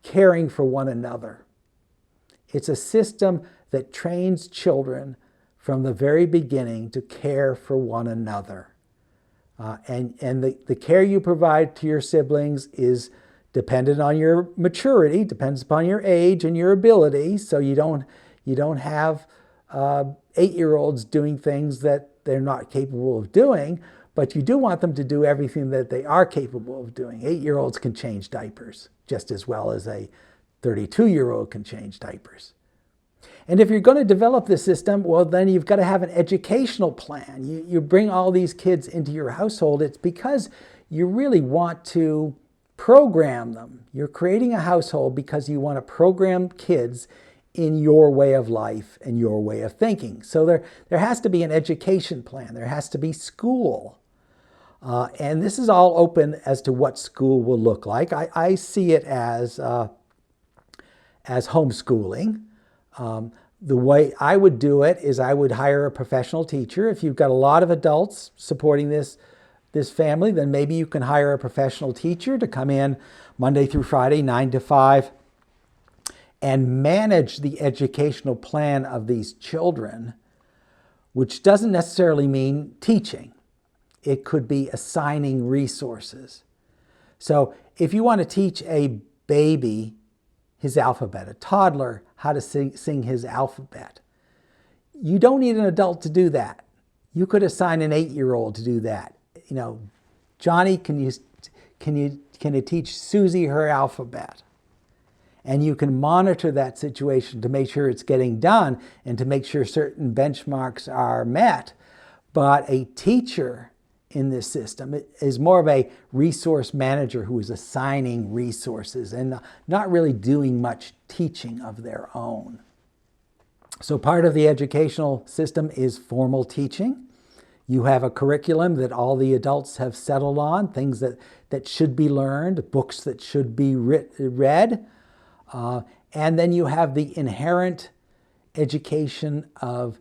caring for one another. It's a system that trains children from the very beginning to care for one another. And the care you provide to your siblings is dependent on your maturity, depends upon your age and your ability. So you don't have 8-year-olds doing things that they're not capable of doing, but you do want them to do everything that they are capable of doing. 8-year-olds can change diapers just as well as a 32-year-old can change diapers. And if you're going to develop this system, well, then you've got to have an educational plan. You bring all these kids into your household. It's because you really want to program them. You're creating a household because you want to program kids in your way of life and your way of thinking. So there has to be an education plan. There has to be school. And this is all open as to what school will look like. I see it as homeschooling. The way I would do it is I would hire a professional teacher. If you've got a lot of adults supporting this family, then maybe you can hire a professional teacher to come in Monday through Friday, 9 to 5, and manage the educational plan of these children, which doesn't necessarily mean teaching. It could be assigning resources. So if you want to teach a baby his alphabet, a toddler how to sing his alphabet, you don't need an adult to do that. You could assign an 8-year-old to do that. You know, Johnny, can you teach Susie her alphabet? And you can monitor that situation to make sure it's getting done and to make sure certain benchmarks are met. But a teacher in this system is more of a resource manager who is assigning resources and not really doing much teaching of their own. So part of the educational system is formal teaching. You have a curriculum that all the adults have settled on, things that should be learned, books that should be read. And then you have the inherent education of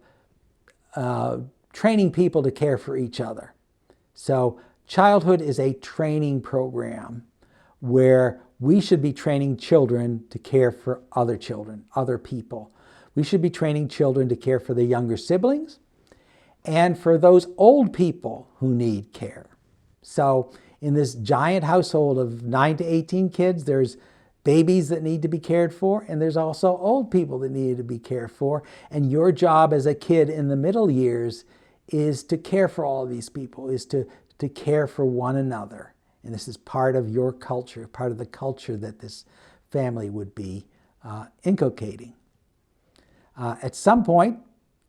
training people to care for each other. So childhood is a training program where we should be training children to care for other children, other people. We should be training children to care for their younger siblings and for those old people who need care. So in this giant household of 9 to 18 kids, there's babies that need to be cared for, and there's also old people that need to be cared for. And your job as a kid in the middle years is to care for all of these people, is to care for one another. And this is part of your culture, part of the culture that this family would be inculcating. At some point,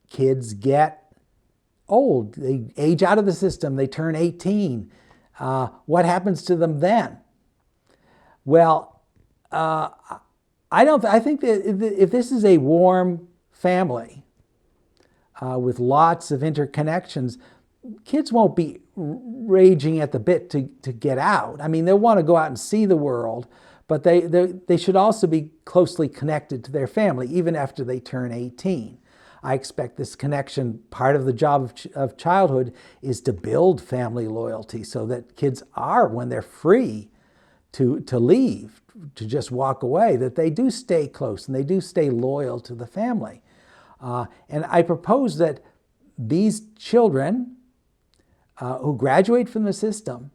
kids get old. They age out of the system. They turn 18. What happens to them then? Well, I think that if this is a warm family with lots of interconnections, kids won't be raging at the bit to get out. I mean, they'll want to go out and see the world, but they should also be closely connected to their family, even after they turn 18. I expect this connection, part of the job of childhood is to build family loyalty so that kids are, when they're free to leave, to just walk away, that they do stay close and they do stay loyal to the family. And I propose that these children who graduate from the system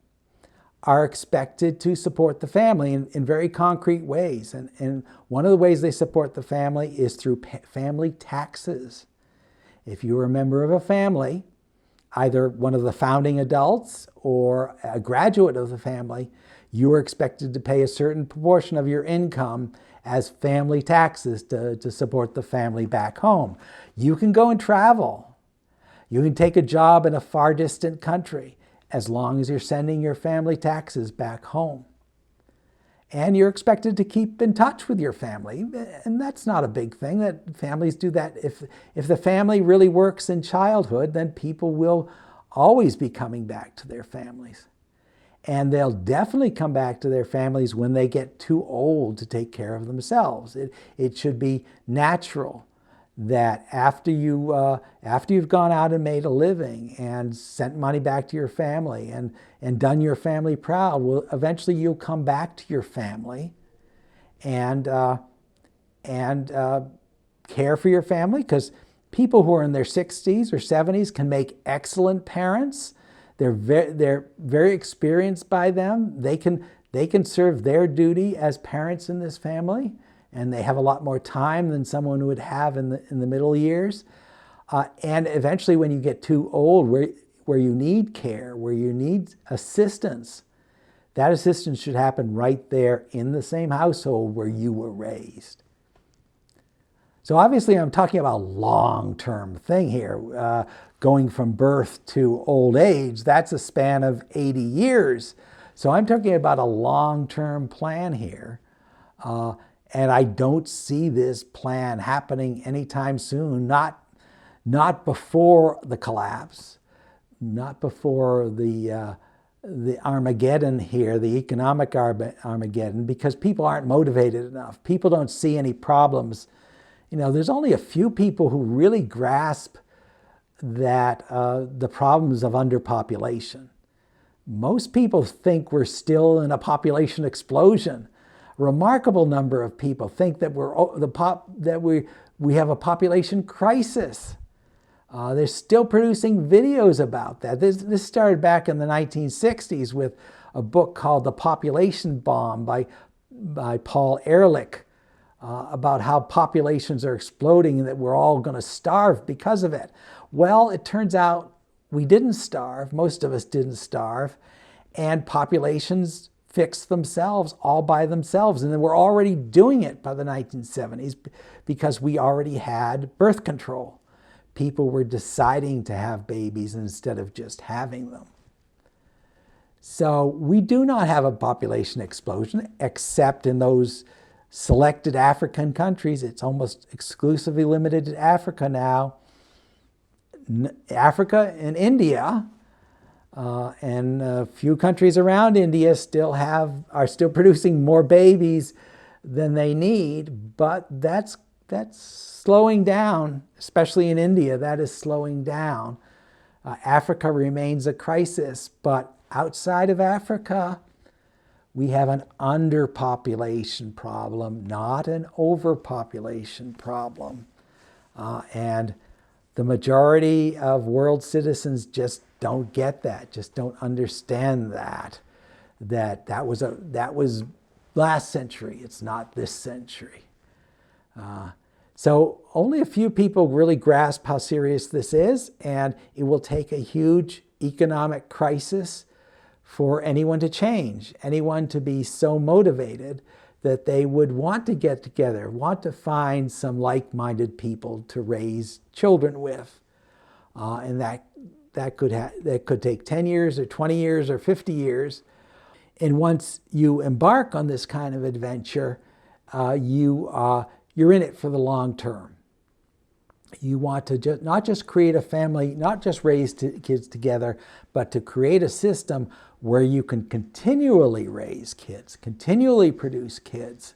are expected to support the family in very concrete ways. And one of the ways they support the family is through family taxes. If you're a member of a family, either one of the founding adults or a graduate of the family, you are expected to pay a certain proportion of your income as family taxes to support the family back home. You can go and travel. You can take a job in a far distant country as long as you're sending your family taxes back home. And you're expected to keep in touch with your family, and that's not a big thing. That families do that. If the family really works in childhood, then people will always be coming back to their families. And they'll definitely come back to their families when they get too old to take care of themselves. It should be natural that after you've gone out and made a living and sent money back to your family and done your family proud, well, eventually you'll come back to your family and care for your family, because people who are in their 60s or 70s can make excellent parents. They're very experienced by them. They can serve their duty as parents in this family, and they have a lot more time than someone would have in the middle years. And eventually, when you get too old, where you need care, where you need assistance, that assistance should happen right there in the same household where you were raised. So obviously, I'm talking about a long-term thing here. Going from birth to old age, that's a span of 80 years. So I'm talking about a long-term plan here. And I don't see this plan happening anytime soon, not before the collapse, not before the Armageddon here, the economic Armageddon, because people aren't motivated enough. People don't see any problems. You know, there's only a few people who really grasp that the problems of underpopulation. Most people think we're still in a population explosion. A remarkable number of people think that we have a population crisis. They're still producing videos about that. This started back in the 1960s with a book called The Population Bomb by Paul Ehrlich, about how populations are exploding and that we're all going to starve because of it. Well, it turns out we didn't starve. Most of us didn't starve. And populations fixed themselves all by themselves. And they were already doing it by the 1970s because we already had birth control. People were deciding to have babies instead of just having them. So we do not have a population explosion, except in those selected African countries. It's almost exclusively limited to Africa now. Africa and India, and a few countries around India are still producing more babies than they need, but that's slowing down, especially in India. That is slowing down. Africa remains a crisis, but outside of Africa, we have an underpopulation problem, not an overpopulation problem. And the majority of world citizens just don't get that, just don't understand that was last century. It's not this century. So only a few people really grasp how serious this is, and it will take a huge economic crisis for anyone to change, anyone to be so motivated that they would want to get together, want to find some like-minded people to raise children with. And that could take 10 years or 20 years or 50 years. And once you embark on this kind of adventure, you're in it for the long term. You want to not just create a family, not just raise kids together, but to create a system where you can continually raise kids, continually produce kids,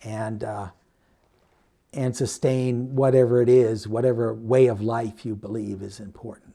and sustain whatever it is, whatever way of life you believe is important.